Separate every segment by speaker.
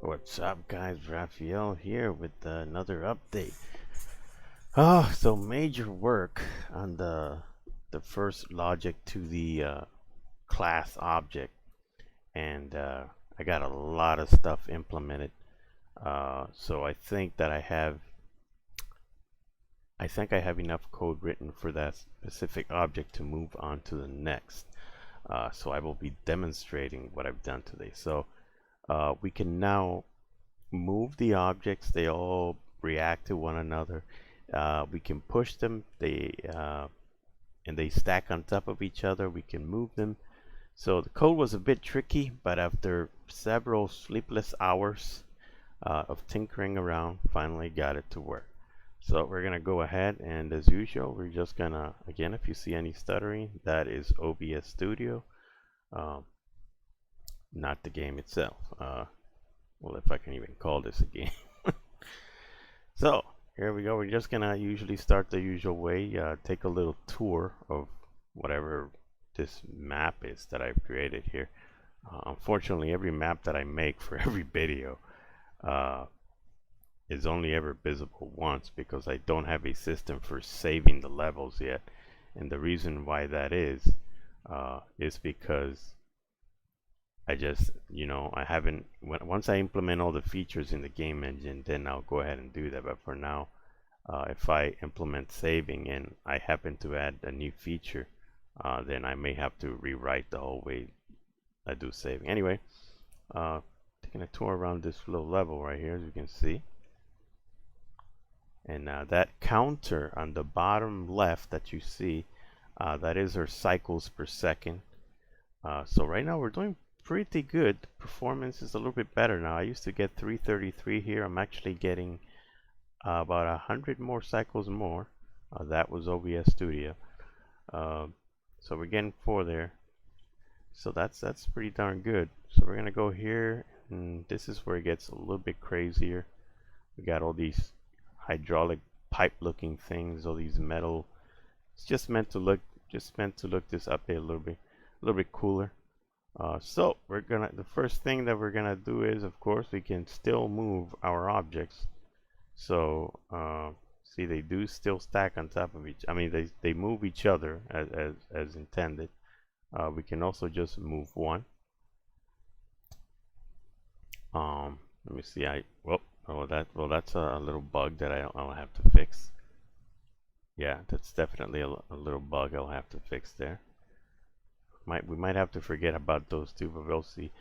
Speaker 1: What's up, guys? Raphael here with another update. So major work on the first logic to the class object, and I got a lot of stuff implemented. So I think I have enough code written for that specific object to move on to the next. So I will be demonstrating what I've done today. So we can now move the objects. They all react to one another. We can push them. And they stack on top of each other. We can move them. So the code was a bit tricky, but after several sleepless hours of tinkering around, finally got it to work. So we're gonna go ahead, and as usual, we're just gonna, again, if you see any stuttering, that is OBS Studio, not the game itself. Well, if I can even call this a game. So here we go. We're just gonna usually start the usual way. Take a little tour of whatever this map is that I've created here. Unfortunately, every map that I make for every video is only ever visible once because I don't have a system for saving the levels yet. And the reason why that is because I just, I haven't, once I implement all the features in the game engine, then I'll go ahead and do that. But for now, if I implement saving and I happen to add a new feature, then I may have to rewrite the whole way I do saving. Anyway, taking a tour around this little level right here, as you can see. And that counter on the bottom left that you see, that is our cycles per second. So right now we're doing pretty good. The performance is a little bit better now. I used to get 333 here. I'm actually getting about 100 more cycles more. That was OBS Studio. So we're getting 4 there. So that's pretty darn good. So we're gonna go here, and this is where it gets a little bit crazier. We got all these hydraulic pipe looking things, all these metal. It's just meant to look this update a little bit cooler. So the first thing that we're gonna do is, of course, we can still move our objects. So see, they do still stack on top of each. I mean, they move each other as intended. We can also just move one. Let me see. That's a little bug that I'll have to fix. Yeah, that's definitely a little bug I'll have to fix there. We might have to forget about those two, but we'll see.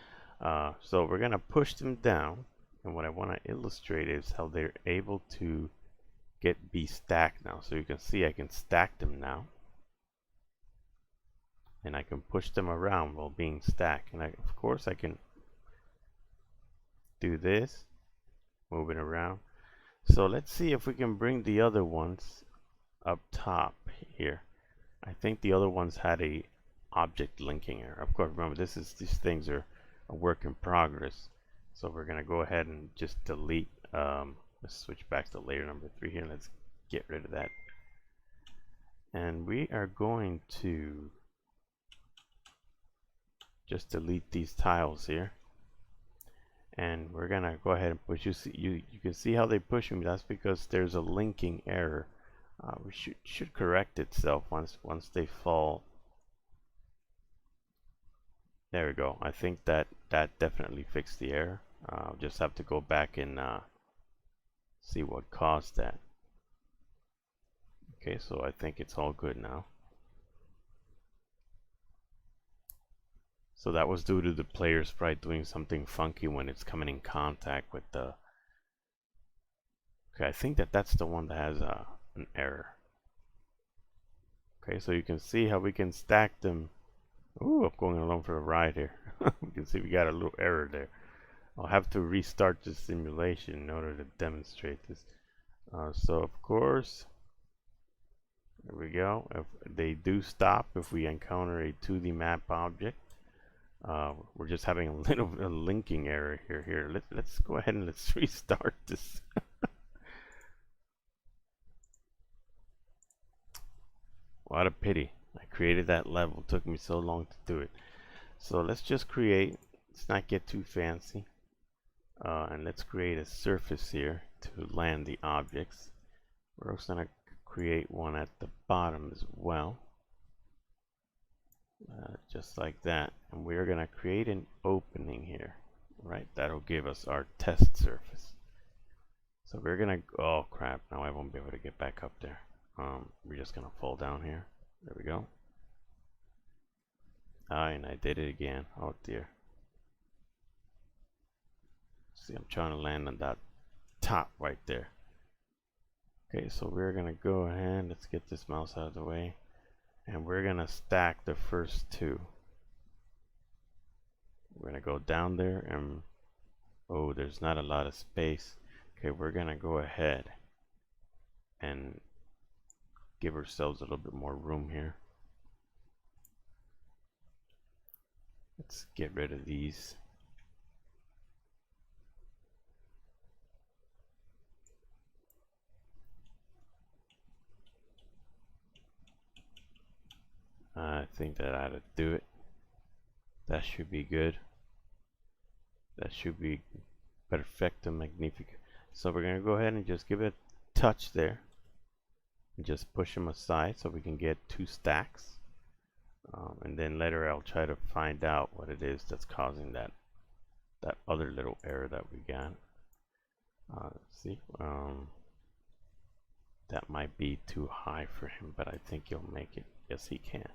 Speaker 1: So we're gonna push them down, and what I want to illustrate is how they're able to be stacked now. So you can see I can stack them now, and I can push them around while being stacked. And of course I can do this, move it around. So let's see if we can bring the other ones up top here. I think the other ones had a object linking error. Of course, remember, these things are a work in progress. So we're gonna go ahead and just delete. Let's switch back to layer number 3 here. Let's get rid of that. And we are going to just delete these tiles here. And we're gonna go ahead and push. You can see how they push me. That's because there's a linking error. We should correct itself once they fall. There we go. I think that definitely fixed the error. I'll just have to go back and see what caused that. Okay, so I think it's all good now. So that was due to the player sprite doing something funky when it's coming in contact with the... Okay, I think that's the one that has an error. Okay, so you can see how we can stack them. Ooh, I'm going along for a ride here. You can see we got a little error there. I'll have to restart the simulation in order to demonstrate this. So of course, there we go. If they do stop if we encounter a 2D map object. We're just having a little bit of linking error here. Let's go ahead and let's restart this. What a pity. I created that level. It took me so long to do it. So let's just create. Let's not get too fancy. And let's create a surface here to land the objects. We're also going to create one at the bottom as well, just like that. And we're going to create an opening here, right? That'll give us our test surface. So we're going to, oh crap, now I won't be able to get back up there. We're just going to fall down here. There we go. And I did it again. Oh dear. See, I'm trying to land on that top right there. Okay, so we're gonna go ahead, let's get this mouse out of the way, and we're gonna stack the first two. We're gonna go down there and, oh, there's not a lot of space. Okay, we're gonna go ahead and give ourselves a little bit more room here. Let's get rid of these. I think that ought to do it. That should be good. That should be perfecto magnifico. So we're going to go ahead and just give it a touch there. And just push them aside so we can get two stacks. And then later I'll try to find out what it is that's causing that other little error that we got. Let's see. That might be too high for him, but I think he'll make it. Yes, he can.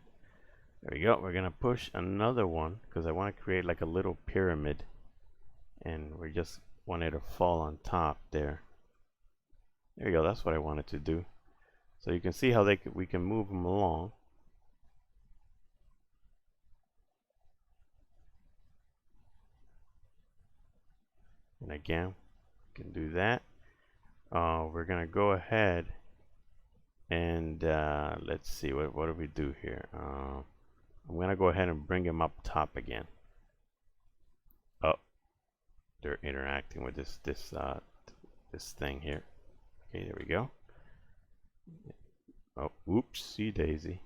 Speaker 1: There we go. We're gonna push another one because I want to create like a little pyramid, and we just want it to fall on top there. There you go. That's what I wanted to do. So you can see how we can move them along. And again, we can do that. We're gonna go ahead and let's see, what do we do here? I'm gonna go ahead and bring him up top again. Oh, they're interacting with this thing here. Okay, there we go. Oh, oopsie daisy.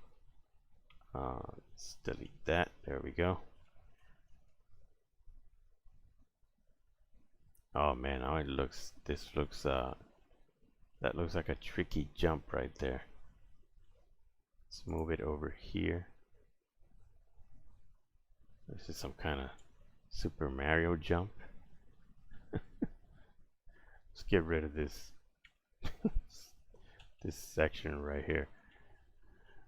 Speaker 1: Let's delete that. There we go. Oh man, now it looks, that looks like a tricky jump right there. Let's move it over here. This is some kind of Super Mario jump. Let's get rid of this this section right here.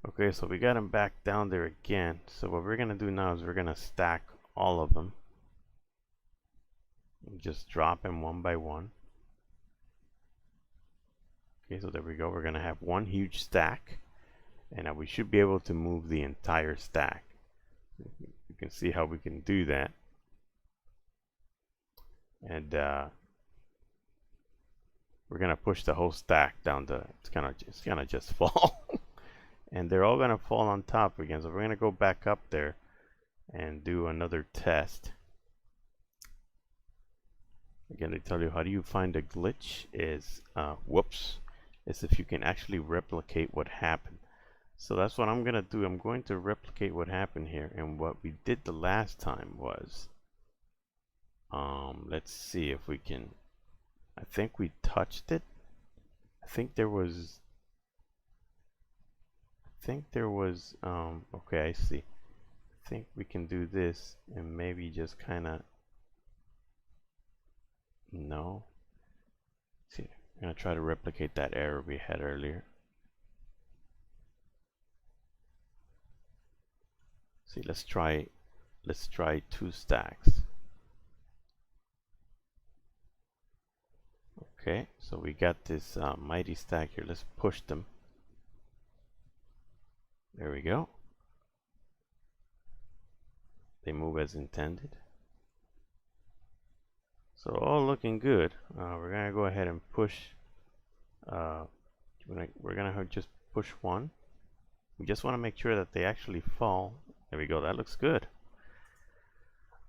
Speaker 1: Okay, so we got him back down there again. So what we're gonna do now is we're gonna stack all of them. Just drop them one by one. Okay, so there we go. We're gonna have one huge stack, and we should be able to move the entire stack. You can see how we can do that. And we're gonna push the whole stack down to, it's gonna just fall. And they're all gonna fall on top again. So we're gonna go back up there and do another test. Again, to tell you how do you find a glitch is is if you can actually replicate what happened. So that's what I'm gonna do. I'm going to replicate what happened here. And what we did the last time was, let's see if we can, I think we touched it. I think there was, okay, I see. I think we can do this and maybe just kind of, no. See, I'm gonna try to replicate that error we had earlier. See, let's try two stacks. Okay, so we got this mighty stack here. Let's push them. There we go. They move as intended. So all looking good. We're gonna go ahead and push. We're gonna just push one. We just want to make sure that they actually fall. There we go. That looks good.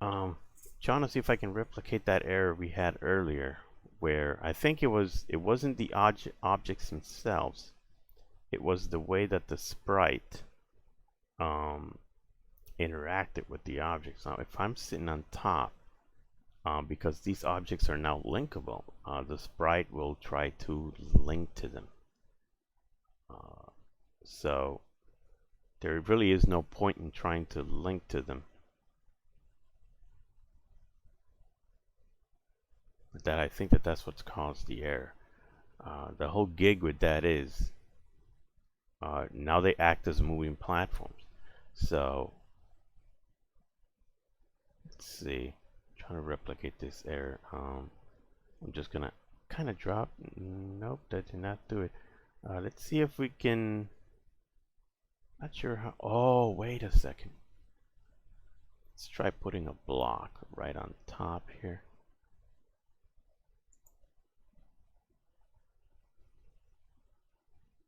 Speaker 1: Trying to see if I can replicate that error we had earlier, where I think it wasn't the objects themselves. It was the way that the sprite interacted with the objects. Now, if I'm sitting on top, because these objects are now linkable. The sprite will try to link to them. So there really is no point in trying to link to them. That I think that's what's caused the error. The whole gig with that is now they act as moving platforms. So let's see. I'm trying to replicate this error. I'm just gonna kind of drop. Nope, that did not do it. Let's see if we can. Not sure how. Oh, wait a second. Let's try putting a block right on top here.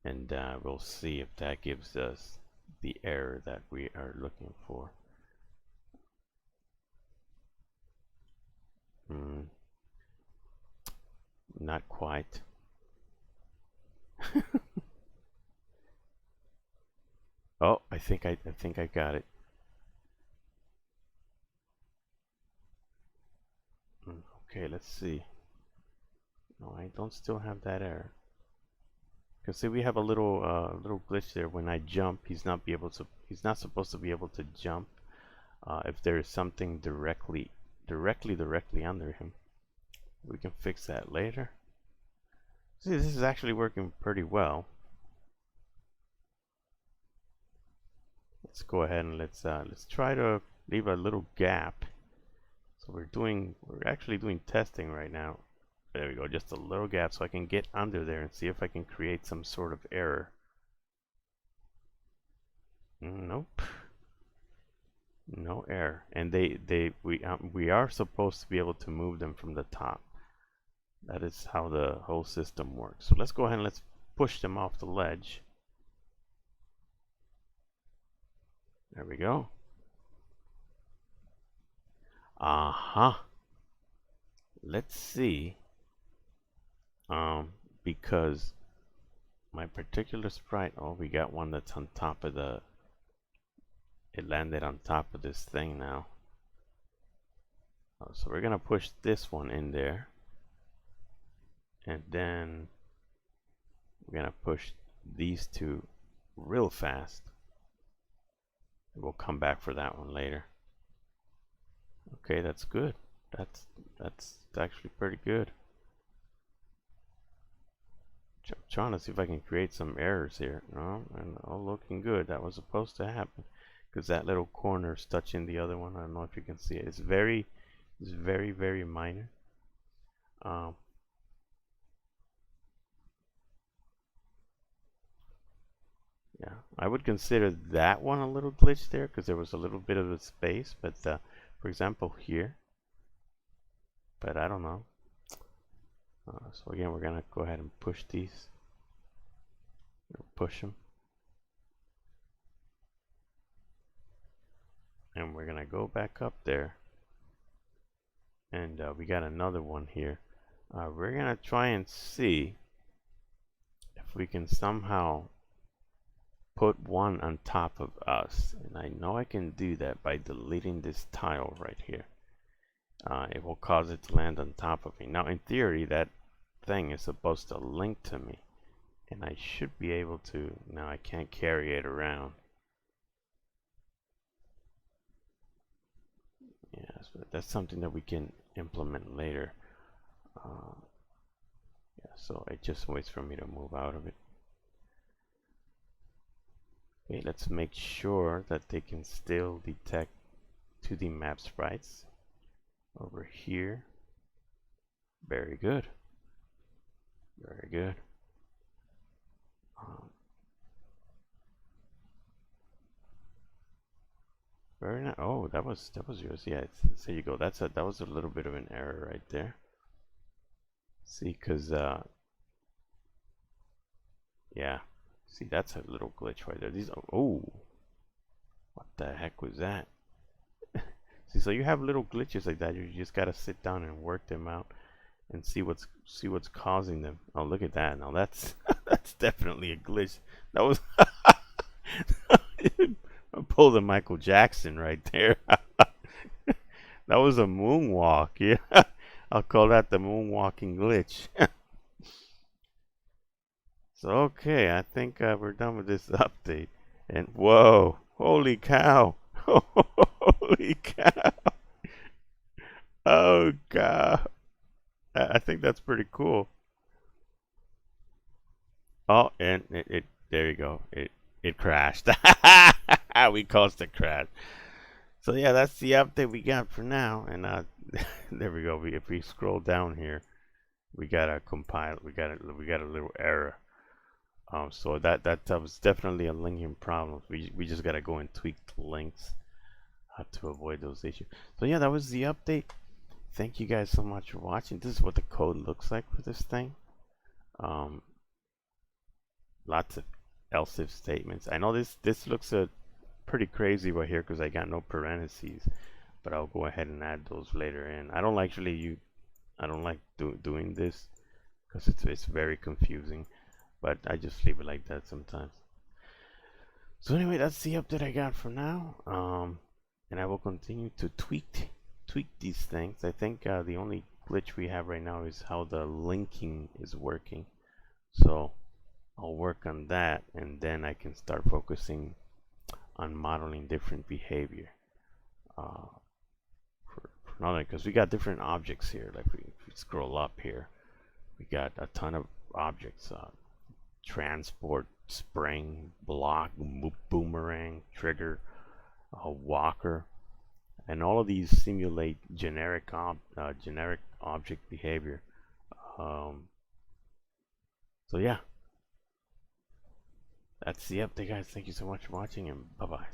Speaker 1: And we'll see if that gives us the error that we are looking for. Not quite. Oh, I think I got it. Okay, let's see. No, I don't still have that error. Because see, we have a little little glitch there. When I jump, he's not supposed to be able to jump if there is something directly under him. We can fix that later. See, this is actually working pretty well. Let's go ahead and let's try to leave a little gap. So we're actually doing testing right now. There we go, just a little gap so I can get under there and see if I can create some sort of error. Nope. No error. And we are supposed to be able to move them from the top. That is how the whole system works. So let's go ahead and let's push them off the ledge. There we go. Let's see. Because my particular sprite, oh, we got one that's on top of it landed on top of this thing now. So we're gonna push this one in there, and then we're gonna push these two real fast. We'll come back for that one later. Okay, that's good. That's actually pretty good. I'm trying to see if I can create some errors here. No, and all looking good. That was supposed to happen because that little corner is touching the other one. I don't know if you can see it. It's very minor. Yeah, I would consider that one a little glitch there because there was a little bit of a space. But for example here, but I don't know. So again, we're gonna go ahead and push these. Push them, and we're gonna go back up there. And we got another one here. We're gonna try and see if we can somehow put one on top of us. And I know I can do that by deleting this tile right here. It will cause it to land on top of me. Now in theory that thing is supposed to link to me, and I should be able to. Now I can't carry it around. Yes, but that's something that we can implement later. Yeah, so it just waits for me to move out of it. Okay, let's make sure that they can still detect 2D map sprites over here. Very good. Very good. Very nice. Oh, that was yours. Yeah, there you go. That was a little bit of an error right there. See, cause yeah. See, that's a little glitch right there. These oh, what the heck was that? See, so you have little glitches like that. You just gotta sit down and work them out and see what's causing them. Oh, look at that. Now that's that's definitely a glitch. That was I pulled a Michael Jackson right there. That was a moonwalk. Yeah, I'll call that the moonwalking glitch. So okay, I think we're done with this update. And whoa, holy cow! Holy cow! Oh god! I think that's pretty cool. Oh, and it there you go. It crashed. We caused a crash. So yeah, that's the update we got for now. And there we go. If we scroll down here, we got a compile. We got a little error. So that was definitely a linking problem. We just gotta go and tweak the links to avoid those issues. So yeah, that was the update. Thank you guys so much for watching. This is what the code looks like for this thing. Um, Lots of else if statements. I know this looks pretty crazy right here because I got no parentheses, but I'll go ahead and add those later in. I don't like doing this because it's very confusing, but I just leave it like that sometimes. So anyway, that's the update I got for now. And I will continue to tweak these things. I think the only glitch we have right now is how the linking is working. So I'll work on that, and then I can start focusing on modeling different behavior. For another, because we got different objects here. Like if we scroll up here, we got a ton of objects. Transport, spring, block, boomerang, trigger, walker, and all of these simulate generic object behavior. So yeah, that's the update, guys. Thank you so much for watching, and bye bye.